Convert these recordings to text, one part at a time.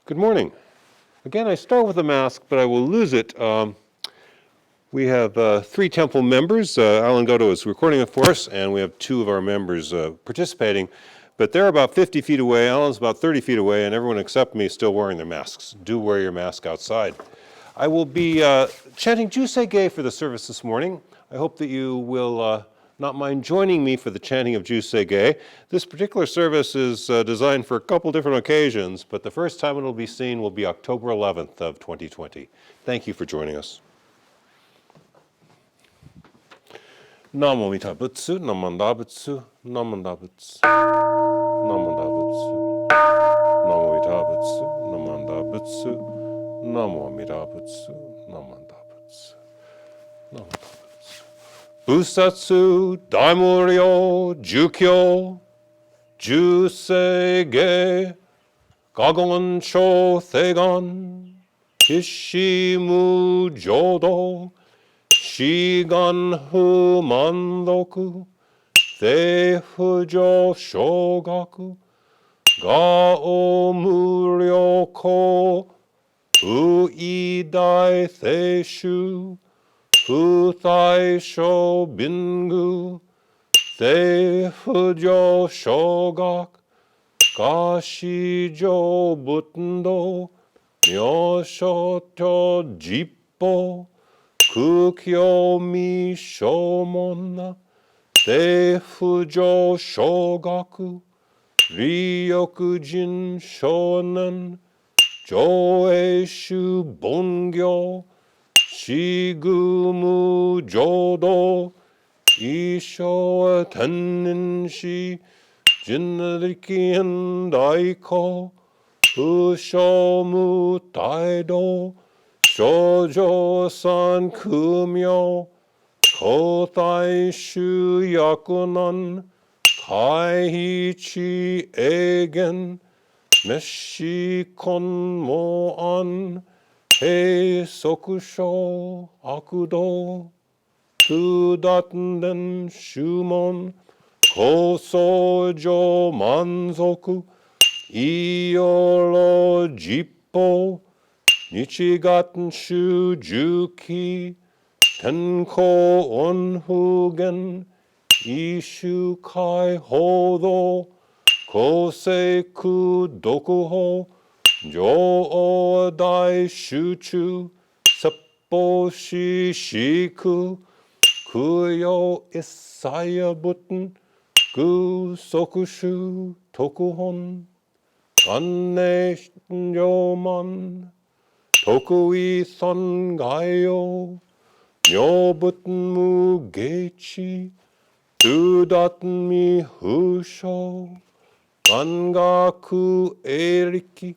Good morning. Again, I start with a mask, but I will lose it. We have 3 temple members. Alan Godo is recording it for us, and we have 2 of our members participating. But they're about 50 feet away, Alan's about 30 feet away, and everyone except me is still wearing their masks. Do wear your mask outside. I will be chanting Juseige for the service this morning. I hope that you will not mind joining me for the chanting of Juseige. This particular service is designed for a couple different occasions, but the first time it will be seen will be October 11th of 2020. Thank you for joining us. Namo Mita Butsu, Namanda Butsu, Namanda Butsu, Namanda Butsu, Namo Mita Butsu, Namanda Butsu, Namo Mita Butsu, Namanda Butsu, Namanda Butsu. Busatsu, Daimuryo, Jukyo, Juseige, Kansho, Thegan, Kishimu, Jodo, Shigan hu mandoku, Teifujo shogaku, Gao muryo ko, Uidai teishu, Futai sho bingu, Teifujo shogak, Kashijo butendo, Myoshoto jippo, Kukyo mi shomon, Teifujo shogaku, Ryokujin shonen, Joeishu bongyo, Shigumu jodo, Isho tenninshi, Jinrikien daiko, Ushomu taido, Shoujo-san kumyo, Kotai shu yakunan, Kaiichi eigen, Meshi kon mo an, Hei sokusho akudo, Kudatten shumon, Kosojo manzoku, Ioro jippo, Nichigatten shu juki, Tenko onhugen, Ishu kai hodo, Koseiku dokuho, Jo dai shuchu, Seppo shishiku, Kuyo isaya buten, Gu sokushu tokuhon, Kanne yoman, Tokui sangayo, Nyobuten mu geichi, Dudaten mi husho, Gangaku eriki,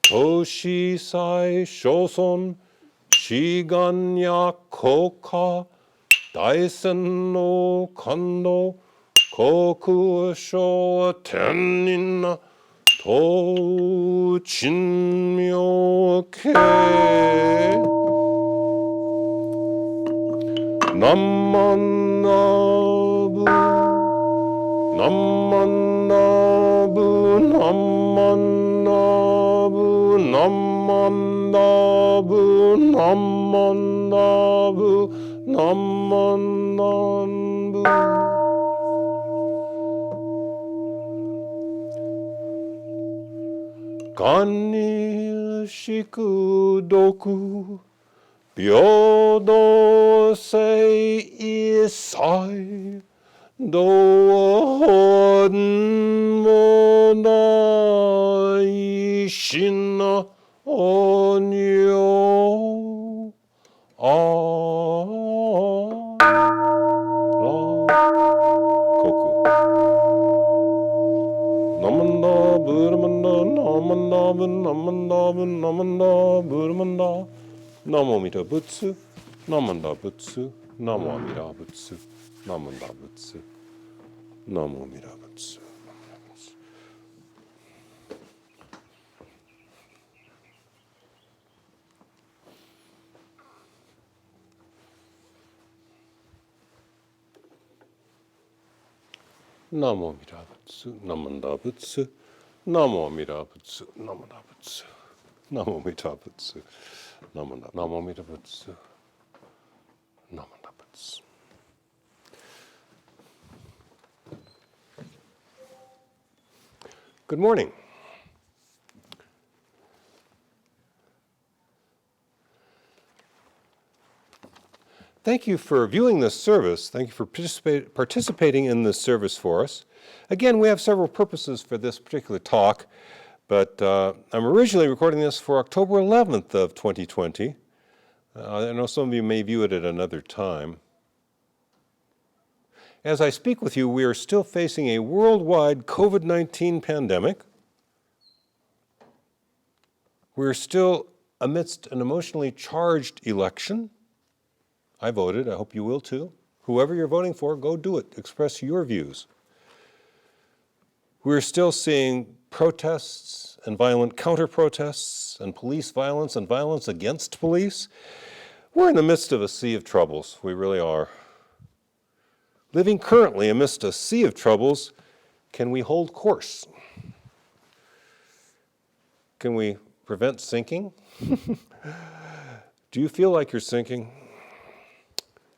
Toshi sai shoson, Shiganya koka, Daisen no kando, Koku sho tennin, To chinmyo ke. Namanabu, Namanabu, Namanabu, Namanabu, Namanabu, Namanabu. Kanil shikudoku, Byodo sei isai, Dohon mo nai shina onyo. Koku. Namanda, Burmanda, Namanda, Namanda, Namanda, Burmanda. Namo Mita Butsu, Namanda Butsu, Namo Amida Butsu, Namanda Butsu, Namo Mita Butsu. Namo Mita Butsu, Namanda Butsu, Namo Mita Butsu, Namanda Butsu. Namo Mita Butsu. Namo Mita Butsu. Namo Mita Butsu. Good morning. Thank you for viewing this service. Thank you for participating in this service for us. Again, we have several purposes for this particular talk, but I'm originally recording this for October 11th of 2020. I know some of you may view it at another time. As I speak with you, we are still facing a worldwide COVID-19 pandemic. We're still amidst an emotionally charged election. I voted, I hope you will too. Whoever you're voting for, go do it. Express your views. We're still seeing protests and violent counter-protests and police violence and violence against police. We're in the midst of a sea of troubles, we really are. Living currently amidst a sea of troubles, can we hold course? Can we prevent sinking? Do you feel like you're sinking?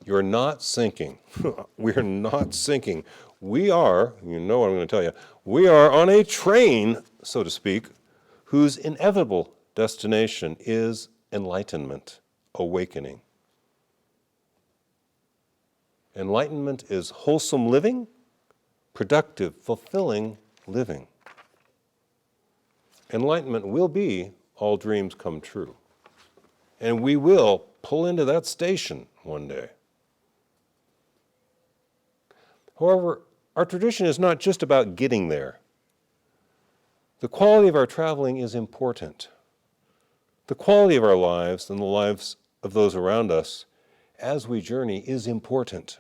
You're not sinking. We're not sinking. We are, you know what I'm going to tell you, we are on a train, so to speak, whose inevitable destination is enlightenment, awakening. Enlightenment is wholesome living, productive, fulfilling living. Enlightenment will be all dreams come true. And we will pull into that station one day. However, our tradition is not just about getting there. The quality of our traveling is important. The quality of our lives and the lives of those around us as we journey is important.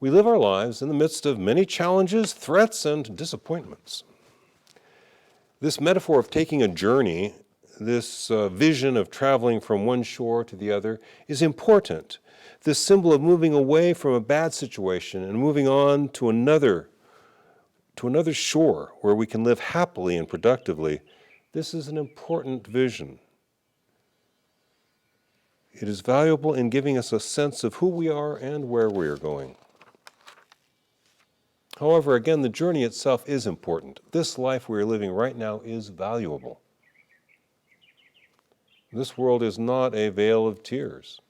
We live our lives in the midst of many challenges, threats, and disappointments. This metaphor of taking a journey, this vision of traveling from one shore to the other, is important. This symbol of moving away from a bad situation and moving on to another shore where we can live happily and productively, this is an important vision. It is valuable in giving us a sense of who we are and where we are going. However, again, the journey itself is important. This life we are living right now is valuable. This world is not a vale of tears.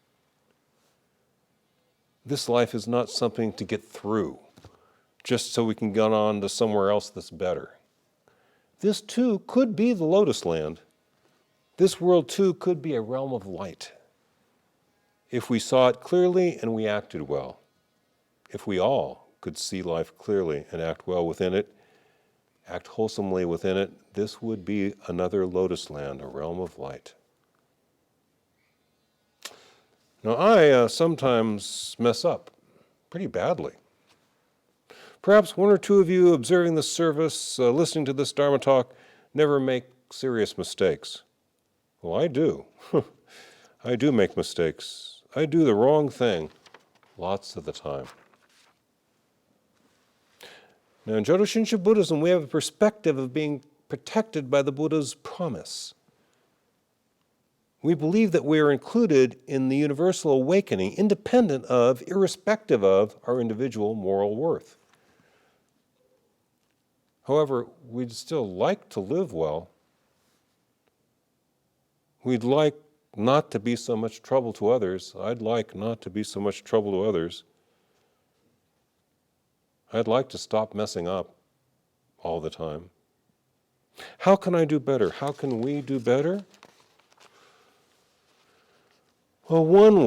This life is not something to get through, just so we can get on to somewhere else that's better. This too could be the Lotus Land. This world too could be a realm of light, if we saw it clearly and we acted well. If we all could see life clearly and act well within it, act wholesomely within it, this would be another Lotus Land, a realm of light. Now, I sometimes mess up pretty badly. Perhaps one or two of you observing the service, listening to this Dharma talk, never make serious mistakes. Well, I do. I do make mistakes. I do the wrong thing lots of the time. Now, in Jodo Shinshu Buddhism, we have a perspective of being protected by the Buddha's promise. We believe that we are included in the universal awakening, independent of, irrespective of, our individual moral worth. However, we'd still like to live well. We'd like not to be so much trouble to others. I'd like not to be so much trouble to others. I'd like to stop messing up all the time. How can I do better? How can we do better? Well, one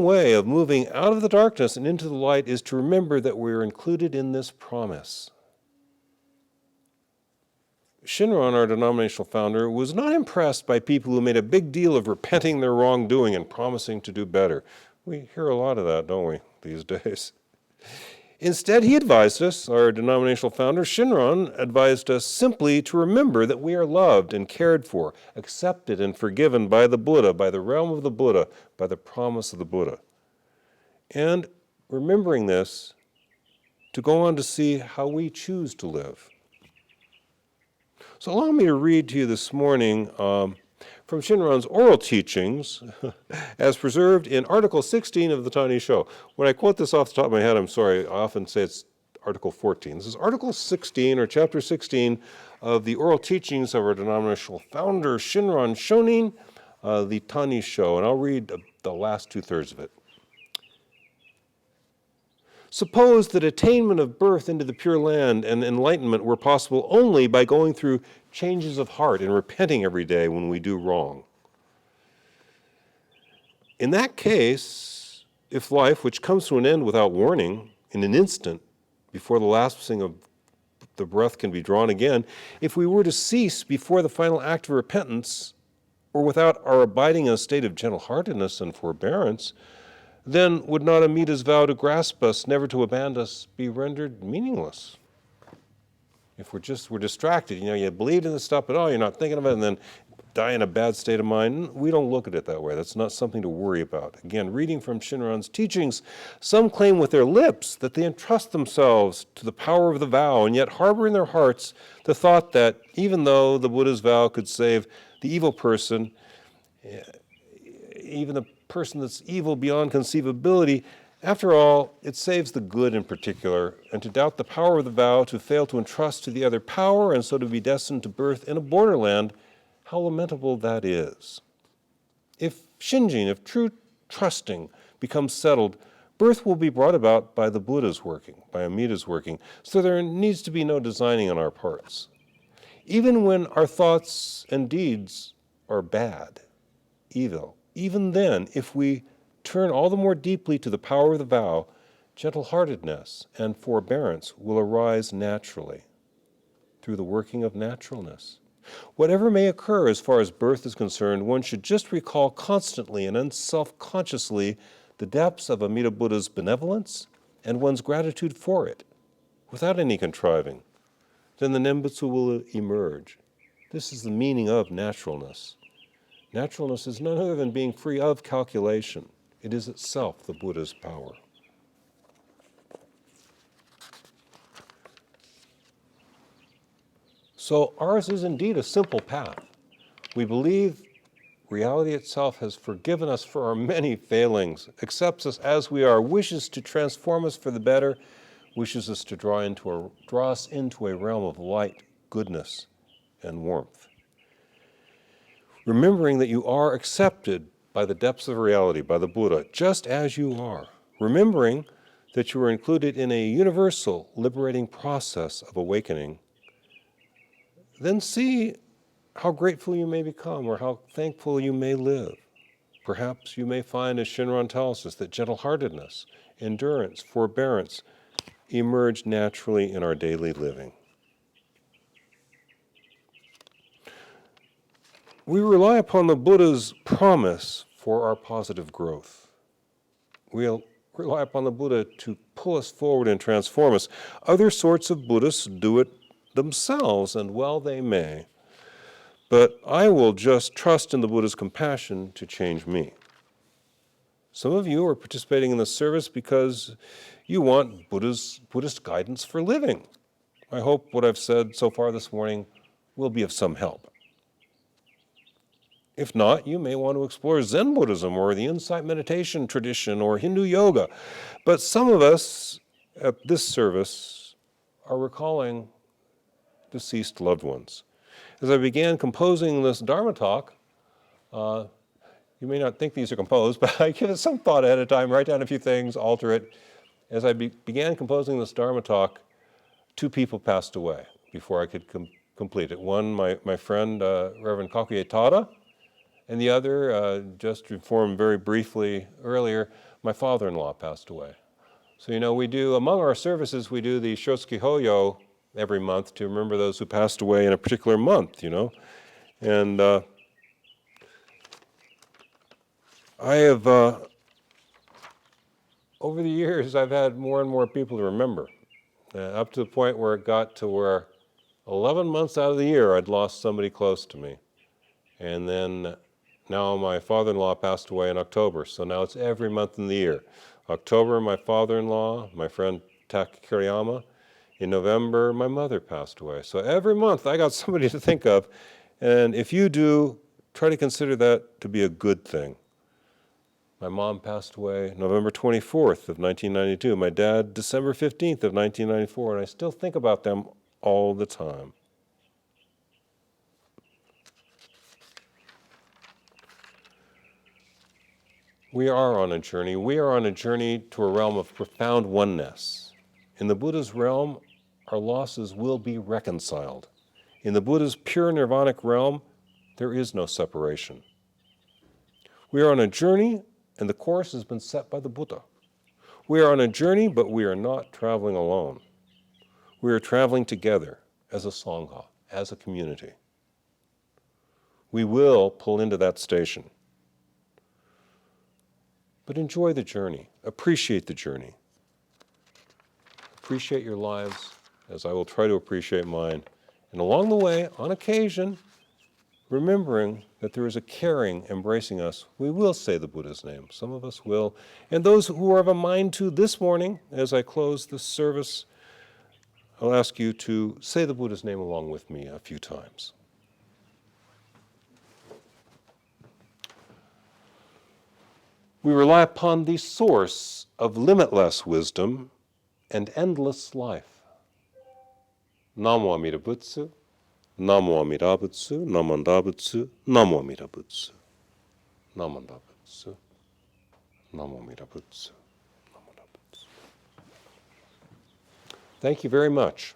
way of moving out of the darkness and into the light is to remember that we are included in this promise. Shinran, our denominational founder, was not impressed by people who made a big deal of repenting their wrongdoing and promising to do better. We hear a lot of that, don't we, these days? Instead, he advised us, our denominational founder, Shinran, advised us simply to remember that we are loved and cared for, accepted and forgiven by the Buddha, by the realm of the Buddha, by the promise of the Buddha. And remembering this, to go on to see how we choose to live. So allow me to read to you this morning from Shinran's oral teachings as preserved in Article 16 of the Tani Sho. When I quote this off the top of my head, I'm sorry, I often say it's Article 14. This is Article 16, or Chapter 16, of the oral teachings of our denominational founder, Shinran Shonin, the Tani Sho, and I'll read the last two-thirds of it. Suppose that attainment of birth into the Pure Land and enlightenment were possible only by going through changes of heart and repenting every day when we do wrong. In that case, if life, which comes to an end without warning, in an instant, before the lapsing of the breath can be drawn again, if we were to cease before the final act of repentance, or without our abiding in a state of gentle-heartedness and forbearance, then would not Amita's vow to grasp us, never to abandon us, be rendered meaningless? If we're distracted, you believed in this stuff, but you're not thinking of it, and then die in a bad state of mind, we don't look at it that way. That's not something to worry about. Again, reading from Shinran's teachings, some claim with their lips that they entrust themselves to the power of the vow, and yet harbor in their hearts the thought that even though the Buddha's vow could save the evil person, even the person that's evil beyond conceivability, after all, it saves the good in particular, and to doubt the power of the vow, to fail to entrust to the other power, and so to be destined to birth in a borderland, how lamentable that is. If true trusting becomes settled, birth will be brought about by the Buddha's working, by Amita's working, so there needs to be no designing on our parts. Even when our thoughts and deeds are bad, evil, even then, if we turn all the more deeply to the power of the vow, gentle-heartedness and forbearance will arise naturally through the working of naturalness. Whatever may occur as far as birth is concerned, one should just recall constantly and unself-consciously the depths of Amida Buddha's benevolence and one's gratitude for it, without any contriving. Then the Nembutsu will emerge. This is the meaning of naturalness. Naturalness is none other than being free of calculation. It is itself the Buddha's power. So ours is indeed a simple path. We believe reality itself has forgiven us for our many failings, accepts us as we are, wishes to transform us for the better, wishes us to draw us into a realm of light, goodness, and warmth. Remembering that you are accepted by the depths of reality, by the Buddha, just as you are. Remembering that you are included in a universal, liberating process of awakening. Then see how grateful you may become, or how thankful you may live. Perhaps you may find, as Shinran tells us, that gentle-heartedness, endurance, forbearance emerge naturally in our daily living. We rely upon the Buddha's promise for our positive growth. We'll rely upon the Buddha to pull us forward and transform us. Other sorts of Buddhists do it themselves, and well they may. But I will just trust in the Buddha's compassion to change me. Some of you are participating in this service because you want Buddhist guidance for living. I hope what I've said so far this morning will be of some help. If not, you may want to explore Zen Buddhism or the insight meditation tradition or Hindu yoga. But some of us at this service are recalling deceased loved ones. As I began composing this Dharma talk, you may not think these are composed, but I give it some thought ahead of time, write down a few things, alter it. As I began composing this Dharma talk, two people passed away before I could complete it. One, my friend, Reverend Kakuye Tada, and the other, just to inform very briefly earlier, my father-in-law passed away. So, we do, among our services, we do the Shotsuki Hoyo every month to remember those who passed away in a particular month, And I have, over the years, I've had more and more people to remember, up to the point where it got to where 11 months out of the year, I'd lost somebody close to me. And then now my father-in-law passed away in October, so now it's every month in the year. October, my father-in-law, my friend Taki Kiriyama, In November, my mother passed away. So every month I got somebody to think of. And if you do, try to consider that to be a good thing. My mom passed away November 24th of 1992. My dad, December 15th of 1994. And I still think about them all the time. We are on a journey. We are on a journey to a realm of profound oneness. In the Buddha's realm, our losses will be reconciled. In the Buddha's pure nirvanic realm, there is no separation. We are on a journey, and the course has been set by the Buddha. We are on a journey, but we are not traveling alone. We are traveling together as a Sangha, as a community. We will pull into that station. But enjoy the journey. Appreciate the journey. Appreciate your lives, as I will try to appreciate mine. And along the way, on occasion, remembering that there is a caring embracing us, we will say the Buddha's name. Some of us will. And those who are of a mind to this morning, as I close this service, I'll ask you to say the Buddha's name along with me a few times. We rely upon the source of limitless wisdom and endless life. Namo Amida Butsu, Namo Amida Butsu, Namanda Butsu, Namo Amida Butsu, Namanda Butsu, Namo Amida Butsu, Namanda Butsu. Thank you very much.